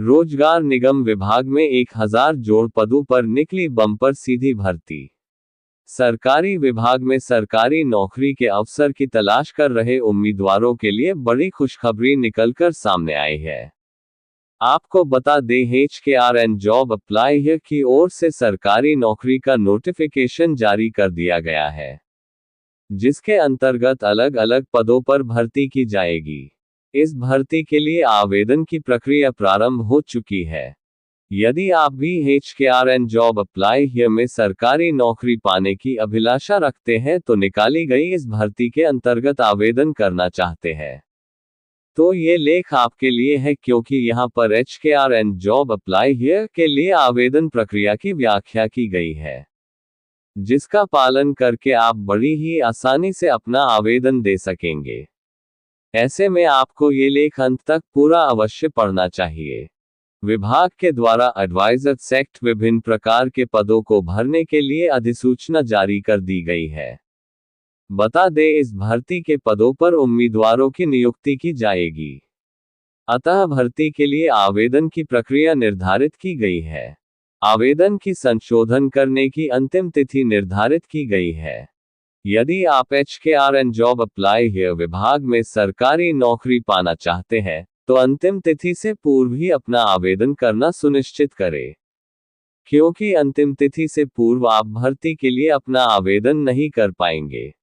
रोजगार निगम विभाग में 1000 जोड़ पदों पर निकली बम्पर सीधी भर्ती। सरकारी विभाग में सरकारी नौकरी के अवसर की तलाश कर रहे उम्मीदवारों के लिए बड़ी खुशखबरी निकलकर सामने आई है। आपको बता दें, HKRN जॉब अप्लाई हियर की ओर से सरकारी नौकरी का नोटिफिकेशन जारी कर दिया गया है, जिसके अंतर्गत अलग अलग पदों पर भर्ती की जाएगी। इस भर्ती के लिए आवेदन की प्रक्रिया प्रारंभ हो चुकी है। यदि आप भी HKRN जॉब अप्लाई हियर में सरकारी नौकरी पाने की अभिलाषा रखते हैं तो निकाली गई इस भर्ती के अंतर्गत आवेदन करना चाहते हैं, तो ये लेख आपके लिए है, क्योंकि यहाँ पर HKRN जॉब अप्लाई हियर के लिए आवेदन प्रक्रिया की व्याख्या की गई है, जिसका पालन करके आप बड़ी ही आसानी से अपना आवेदन दे सकेंगे। ऐसे में आपको ये लेख अंत तक पूरा अवश्य पढ़ना चाहिए। विभाग के द्वारा एडवाइजर सेक्ट विभिन्न प्रकार के पदों को भरने के लिए अधिसूचना जारी कर दी गई है। बता दें, इस भर्ती के पदों पर उम्मीदवारों की नियुक्ति की जाएगी। अतः भर्ती के लिए आवेदन की प्रक्रिया निर्धारित की गई है। आवेदन की संशोधन करने की अंतिम तिथि निर्धारित की गई है। यदि आप HKRN जॉब अप्लाई हियर विभाग में सरकारी नौकरी पाना चाहते हैं, तो अंतिम तिथि से पूर्व ही अपना आवेदन करना सुनिश्चित करें, क्योंकि अंतिम तिथि से पूर्व आप भर्ती के लिए अपना आवेदन नहीं कर पाएंगे।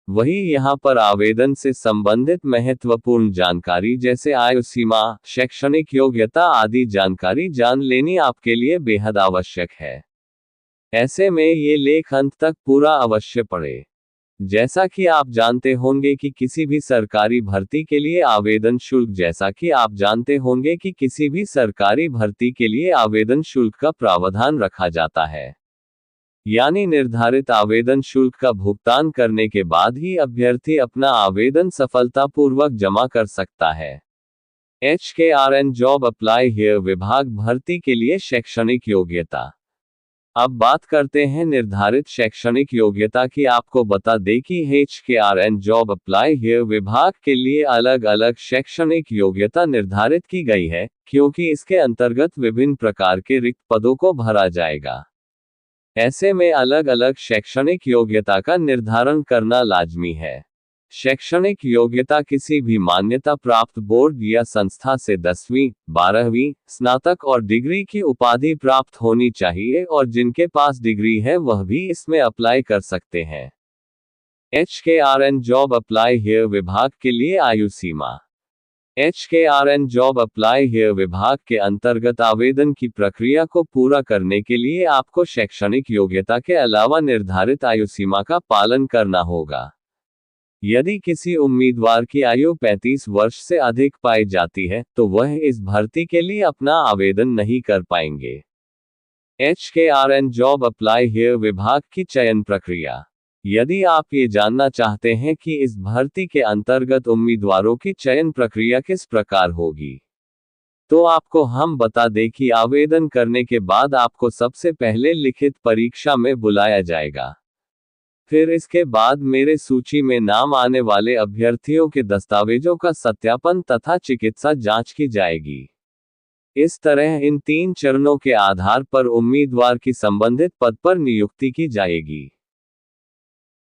वहीं यहाँ पर आवेदन से संबंधित महत्वपूर्ण जानकारी जैसे आयु सीमा, शैक्षणिक योग्यता आदि जानकारी जान लेनी आपके लिए बेहद आवश्यक है। ऐसे में ये लेख अंत तक पूरा अवश्य पढ़ें। जैसा कि आप जानते होंगे कि किसी भी सरकारी भर्ती के लिए आवेदन शुल्क का प्रावधान रखा जाता है, यानी निर्धारित आवेदन शुल्क का भुगतान करने के बाद ही अभ्यर्थी अपना आवेदन सफलतापूर्वक जमा कर सकता है। HKRN जॉब अप्लाई हियर विभाग भर्ती के लिए शैक्षणिक योग्यता। अब बात करते हैं निर्धारित शैक्षणिक योग्यता की। आपको बता दें कि HKRN जॉब अप्लाई हियर विभाग के लिए अलग अलग शैक्षणिक योग्यता निर्धारित की गई है, क्योंकि इसके अंतर्गत विभिन्न प्रकार के रिक्त पदों को भरा जाएगा। ऐसे में अलग अलग शैक्षणिक योग्यता का निर्धारण करना लाजमी है। शैक्षणिक योग्यता किसी भी मान्यता प्राप्त बोर्ड या संस्था से 10वीं, 12वीं, स्नातक और डिग्री की उपाधि प्राप्त होनी चाहिए, और जिनके पास डिग्री है वह भी इसमें अप्लाई कर सकते हैं। HKRN जॉब अप्लाई हियर विभाग के लिए आयु सीमा। HKRN जॉब अप्लाई हियर विभाग के अंतर्गत आवेदन की प्रक्रिया को पूरा करने के लिए आपको शैक्षणिक योग्यता के अलावा निर्धारित आयु सीमा का पालन करना होगा। यदि किसी उम्मीदवार की आयु 35 वर्ष से अधिक पाई जाती है, तो वह इस भर्ती के लिए अपना आवेदन नहीं कर पाएंगे। HKRN जॉब अप्लाई हियर विभाग की चयन प्रक्रिया। यदि आप ये जानना चाहते हैं कि इस भर्ती के अंतर्गत उम्मीदवारों की चयन प्रक्रिया किस प्रकार होगी, तो आपको हम बता दें कि आवेदन करने के बाद आपको सबसे पहले लिखित परीक्षा में बुलाया जाएगा। फिर इसके बाद मेरे सूची में नाम आने वाले अभ्यर्थियों के दस्तावेजों का सत्यापन तथा चिकित्सा जांच की जाएगी। इस तरह इन 3 चरणों के आधार पर उम्मीदवार की संबंधित पद पर नियुक्ति की जाएगी।